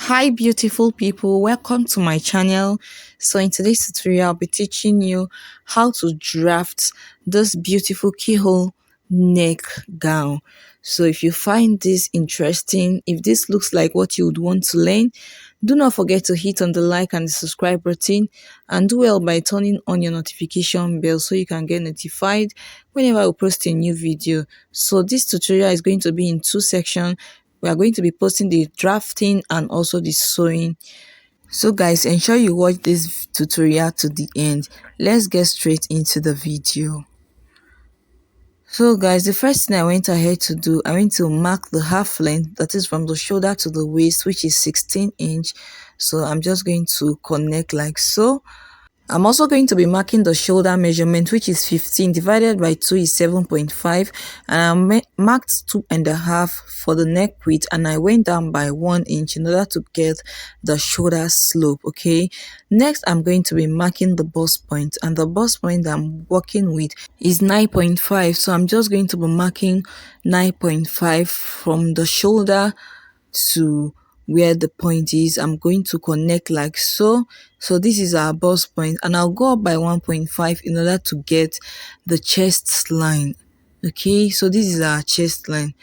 Hi beautiful people, welcome to my channel. So in today's tutorial I'll be teaching you how to draft this beautiful keyhole neck gown. So if you find this interesting, if this looks like what you would want to learn, do not forget to hit on the like and the subscribe button, and do well by turning on your notification bell so you can get notified whenever I post a new video. So this tutorial is going to be in two sections. We are going to be posting the drafting and also the sewing. So guys, ensure you watch this tutorial to the end. Let's get straight into the video. So guys, the first thing I went ahead to do, I went to mark the half length, that is from the shoulder to the waist, which is 16 inch. So I'm just going to connect like so. I'm also going to be marking the shoulder measurement, which is 15 divided by 2 is 7.5, and I marked 2.5 for the neck width, and I went down by 1 inch in order to get the shoulder slope. Okay, next I'm going to be marking the bust point, and the bust point that I'm working with is 9.5, so I'm just going to be marking 9.5 from the shoulder to where the point is. I'm going to connect like so. So this is our bust point, and I'll go up by 1.5 in order to get the chest line. Okay, so this is our chest line.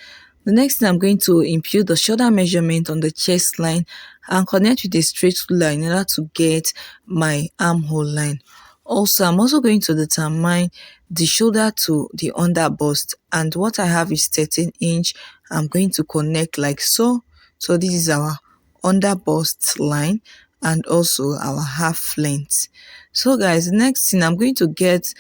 The next thing, I'm going to impute the shoulder measurement on the chest line and connect with a straight ruler in order to get my armhole line. Also, I'm also going to determine the shoulder to the under bust, and what I have is 13 inch. I'm going to connect like so. So this is our under bust line and also our half length. So guys, the next thing, I'm going to get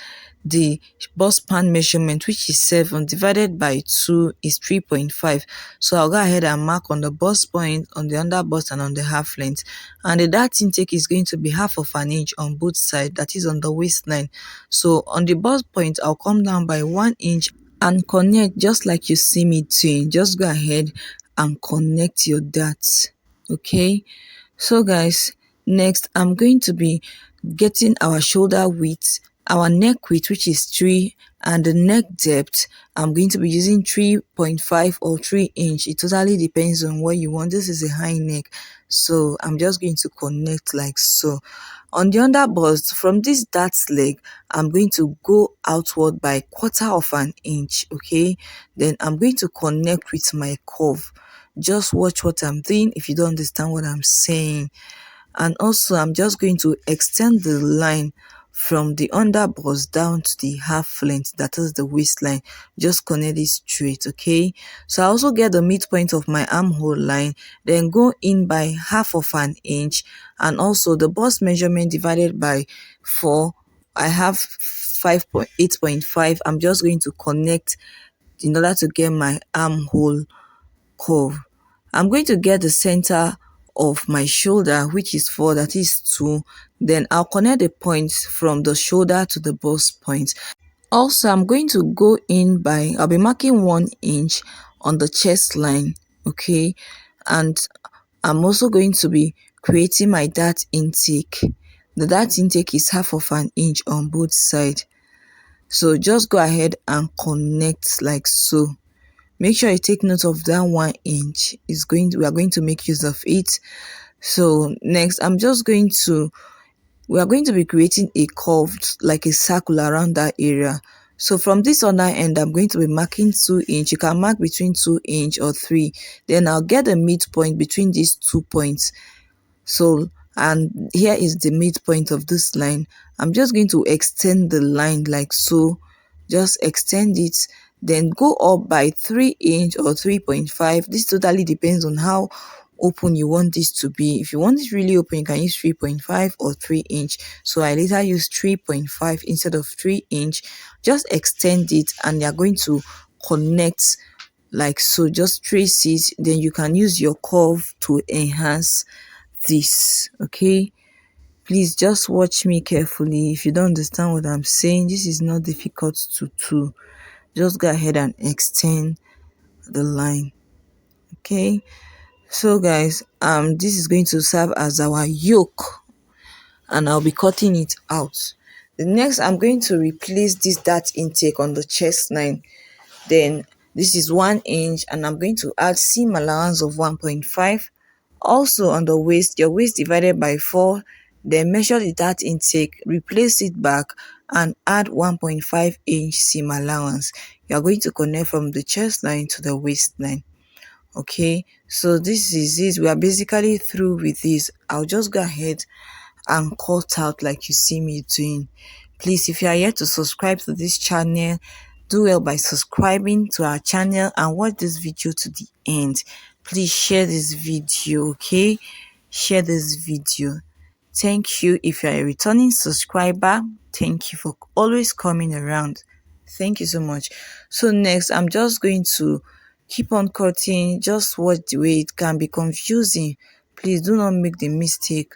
the bust span measurement, which is 7 divided by 2 is 3.5. So I'll go ahead and mark on the bust point, on the under bust, and on the half length. And the dart intake is going to be half of an inch on both sides, that is on the waistline. So on the bust point, I'll come down by 1 inch and connect just like you see me doing. Just go ahead and connect your darts. Okay, so guys, next I'm going to be getting our shoulder width, our neck width, which is 3, and the neck depth. I'm going to be using 3.5 or 3 inch. It totally depends on what you want. This is a high neck, so I'm just going to connect like so. On the under bust, from this dart leg, I'm going to go outward by 1/4 of an inch. Okay, then I'm going to connect with my curve. Just watch what I'm doing if you don't understand what I'm saying. And also, I'm just going to extend the line from the under bust down to the half length, that is the waistline. Just connect it straight. Okay, so I also get the midpoint of my armhole line, then go in by half of an inch, and also the bust measurement divided by 4, I have 8.5. I'm just going to connect in order to get my armhole curve. I'm going to get the center of my shoulder, which is 4, that is 2. Then I'll connect the points from the shoulder to the bust point. Also, I'm going to go in by, I'll be marking 1 inch on the chest line. Okay, and I'm also going to be creating my dart intake. The dart intake is half of an inch on both sides. So just go ahead and connect like so. Make sure you take note of that 1 inch. We are going to make use of it. So next, we are going to be creating a curve, like a circle around that area. So from this other end, I'm going to be marking 2 inch. You can mark between 2 inch or 3. Then I'll get the midpoint between these 2 points. So, and here is the midpoint of this line. I'm just going to extend the line like so. Just extend it, then go up by 3 inch or 3.5. This totally depends on how open you want this to be. If you want it really open, you can use 3.5 or 3 inch. So I later use 3.5 instead of 3 inch. Just extend it, and you're going to connect like so. Just trace it, then you can use your curve to enhance this. Okay, please just watch me carefully. If you don't understand what I'm saying, this is not difficult to do. Just go ahead and extend the line. Okay, so guys, this is going to serve as our yoke, and I'll be cutting it out. The next, I'm going to replace this dart intake on the chest line. Then this is 1 inch, and I'm going to add seam allowance of 1.5 Also on the waist, your waist divided by 4, then measure the dart intake, replace it back, and add 1.5-inch seam allowance. You are going to connect from the chest line to the waistline. Okay, so this is it. We are basically through with this. I'll just go ahead and cut out like you see me doing. Please, if you are yet to subscribe to this channel, do well by subscribing to our channel and watch this video to the end. Please share this video, okay? Share this video. Thank you. If you are a returning subscriber, thank you for always coming around. Thank you so much. So next, I'm just going to keep on cutting. Just watch the way it can be confusing. Please do not make the mistake.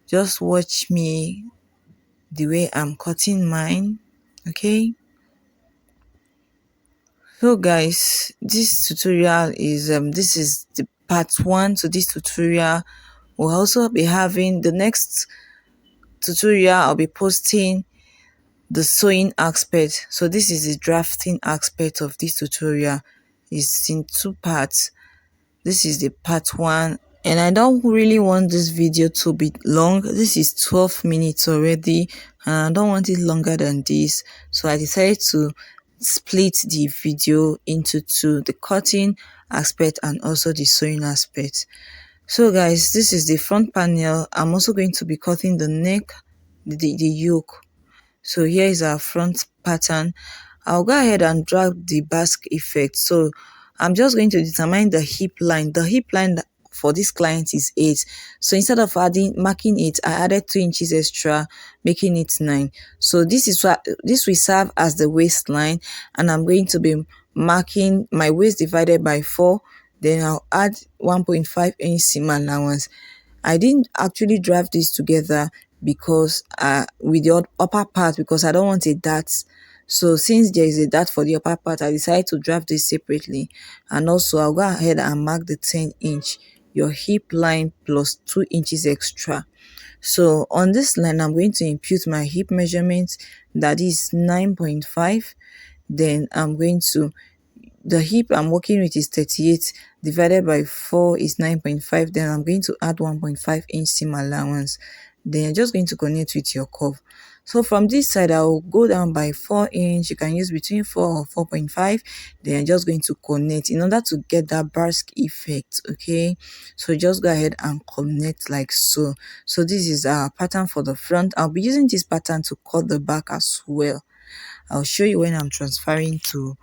Just watch me the way I'm cutting mine. Okay. So guys, this tutorial is this is the part 1 to this tutorial. We'll also be having the next tutorial. I'll be posting the sewing aspect. So this is the drafting aspect of this tutorial. It's in 2 parts. This is the part 1, and I don't really want this video to be long. This is 12 minutes already, and I don't want it longer than this, so I decided to split the video into 2, the cutting aspect and also the sewing aspect. So guys, this is the front panel. I'm also going to be cutting the neck, the yoke. So here is our front pattern. I'll go ahead and drag the basque effect. So I'm just going to determine the hip line. The hip line for this client is 8. So instead of marking 8, I added 2 inches extra, making it 9. So this will serve as the waistline, and I'm going to be marking my waist divided by 4. Then I'll add 1.5-inch seam allowance. I didn't actually draft this together because with the upper part, because I don't want a dart. So since there is a dart for the upper part, I decided to draft this separately. And also I'll go ahead and mark the 10-inch, your hip line plus 2 inches extra. So on this line, I'm going to impute my hip measurement, that is 9.5. Then I'm going to, the hip I'm working with is 38, divided by 4 is 9.5. Then I'm going to add 1.5-inch seam allowance. Then you're just going to connect with your curve. So from this side, I'll go down by 4 inch. You can use between 4 or 4.5. Then I'm just going to connect in order to get that basque effect. Okay, so just go ahead and connect like so. So this is our pattern for the front. I'll be using this pattern to cut the back as well. I'll show you when I'm transferring to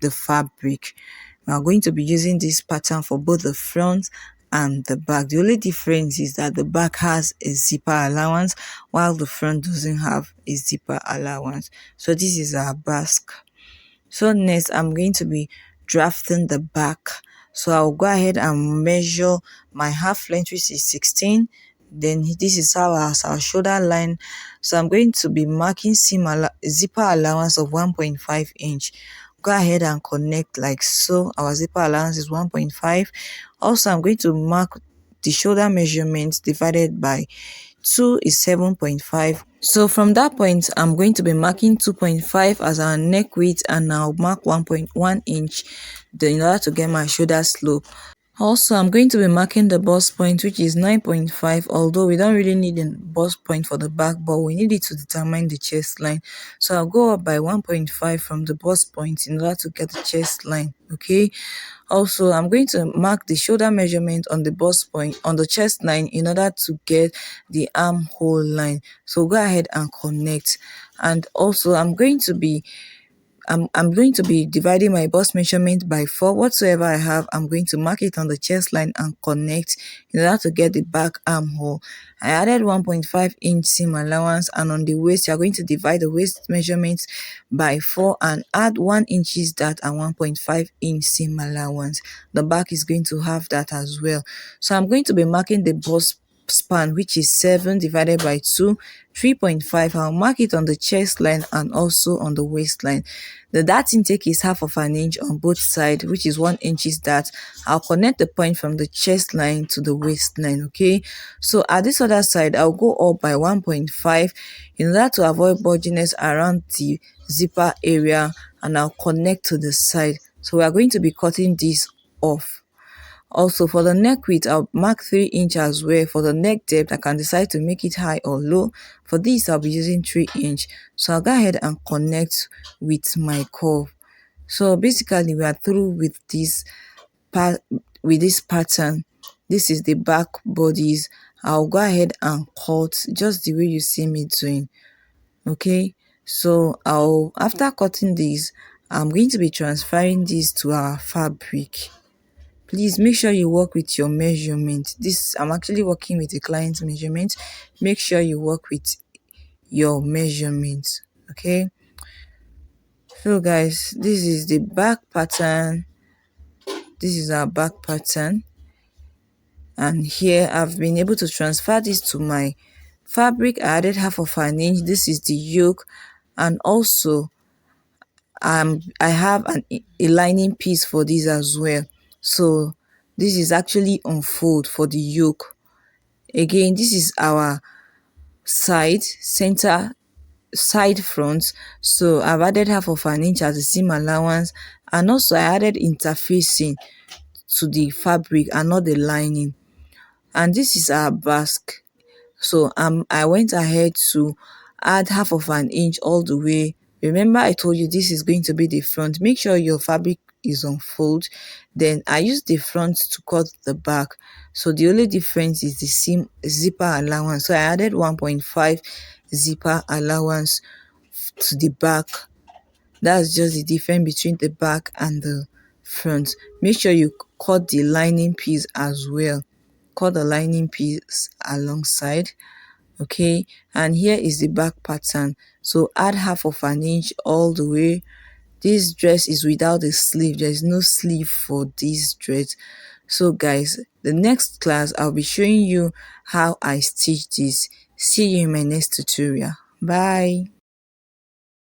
the fabric. We are going to be using this pattern for both the front and the back. The only difference is that the back has a zipper allowance while the front doesn't have a zipper allowance. So this is our basque. So next, I'm going to be drafting the back. So I'll go ahead and measure my half length, which is 16. Then this is our shoulder line. So I'm going to be marking zipper allowance of 1.5 inch. Go ahead and connect like so. Our zipper allowance is 1.5. Also, I'm going to mark the shoulder measurement divided by 2 is 7.5. So from that point, I'm going to be marking 2.5 as our neck width, and I'll mark 1.1 inch in order to get my shoulder slope. Also, I'm going to be marking the bust point, which is 9.5, although we don't really need a bust point for the back, but we need it to determine the chest line. So I'll go up by 1.5 from the bust point in order to get the chest line, okay? Also, I'm going to mark the shoulder measurement on the bust point, on the chest line, in order to get the armhole line. So go ahead and connect. And also, I'm going to be dividing my bust measurement by 4. Whatsoever I have, I'm going to mark it on the chest line and connect in order to get the back armhole. I added 1.5-inch seam allowance, and on the waist, you're going to divide the waist measurement by 4 and add 1 inches dart and 1.5-inch seam allowance. The back is going to have that as well. So I'm going to be marking the bust span, which is 7 divided by 2, 3.5. I'll mark it on the chest line and also on the waistline. The dart intake is half of an inch on both sides, which is 1 inch dart. I'll connect the point from the chest line to the waistline, okay? So at this other side, I'll go up by 1.5 in order to avoid bulginess around the zipper area, and I'll connect to the side. So we are going to be cutting this off. Also for the neck width, I'll mark 3 inch as well. For the neck depth, I can decide to make it high or low. For this, I'll be using 3 inch. So I'll go ahead and connect with my curve. So basically we are through with this pattern. This is the back bodies. I'll go ahead and cut just the way you see me doing. Okay, so after cutting this, I'm going to be transferring this to our fabric. Please make sure you work with your measurement. I'm actually working with a client's measurement. Make sure you work with your measurement. Okay, so guys, this is the back pattern. This is our back pattern, and here I've been able to transfer this to my fabric. I added half of an inch. This is the yoke, and also I have a lining piece for this as well. So this is actually unfold for the yoke. Again, this is our center side front. So I've added half of an inch as a seam allowance, and also I added interfacing to the fabric and not the lining. And this is our basque. So I went ahead to add half of an inch all the way. Remember, I told you this is going to be the front. Make sure your fabric is unfold. Then I use the front to cut the back. So the only difference is the seam zipper allowance. So I added 1.5 zipper allowance to the back. That's just the difference between the back and the front. Make sure you cut the lining piece as well. Cut the lining piece alongside. Okay, and here is the back pattern. So add half of an inch all the way. This dress is without a sleeve. There is no sleeve for this dress. So guys, the next class I'll be showing you how I stitch this. See you in my next tutorial. Bye.